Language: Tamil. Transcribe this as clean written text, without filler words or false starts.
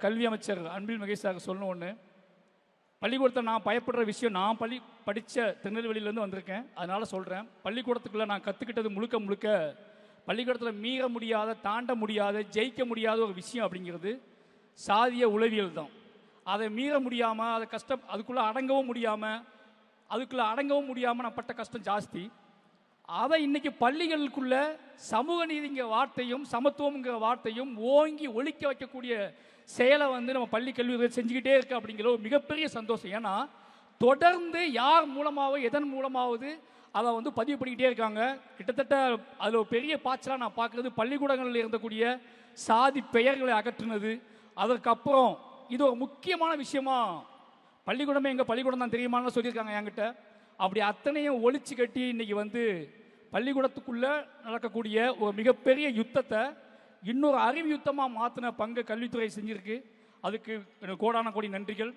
கல்வி அமைச்சர் அன்பில் மகேஷ் சார் சொன்ன ஒன்று, பள்ளிக்கூடத்தை நான் பயப்படுற விஷயம், நான் படித்த திருநெல்வேலியிலேருந்து வந்திருக்கேன், அதனால் சொல்கிறேன். பள்ளிக்கூடத்துக்குள்ளே நான் கற்றுக்கிட்டது முழுக்க பள்ளிக்கூடத்தில் மீற முடியாத, தாண்ட முடியாத, ஜெயிக்க முடியாத ஒரு விஷயம் அப்படிங்கிறது சாதிய உளவியல் தான். அதை மீற முடியாமல், அதை அதுக்குள்ளே அடங்கவும் முடியாமல் நான் பட்ட கஷ்டம் ஜாஸ்தி. அதை இன்னைக்கு பள்ளிகளுக்குள்ள சமூக நீதிங்கிற வார்த்தையும் சமத்துவங்கிற வார்த்தையும் ஓங்கி ஒழிக்க வைக்கக்கூடிய செயலை நம்ம பள்ளி கல்வி செஞ்சுக்கிட்டே இருக்கு அப்படிங்கிற ஒரு மிகப்பெரிய சந்தோஷம். ஏன்னா தொடர்ந்து யார் மூலமாவது எதன் மூலமாவது அதை பதிவு பண்ணிக்கிட்டே இருக்காங்க. கிட்டத்தட்ட அதில் ஒரு பெரிய பாய்ச்சலாக நான் பார்க்குறது பள்ளிக்கூடங்களில் இருந்தக்கூடிய சாதி பெயர்களை அகற்றுனது. அதற்கப்புறம் இது ஒரு முக்கியமான விஷயமா, பள்ளிக்கூடமே எங்கள் பள்ளிக்கூடம் தான் தெரியுமான்னு சொல்லியிருக்காங்க என்கிட்ட. அப்படி அத்தனையும் ஒழிச்சு கட்டி இன்னைக்கு பள்ளிக்கூடத்துக்குள்ளே நடக்கக்கூடிய ஒரு மிகப்பெரிய யுத்தத்தை இன்னொரு அறிவு யுத்தமாக மாற்றின பங்கு கல்வித்துறை செஞ்சிருக்கு. அதுக்கு கோடான கோடி நன்றிகள்.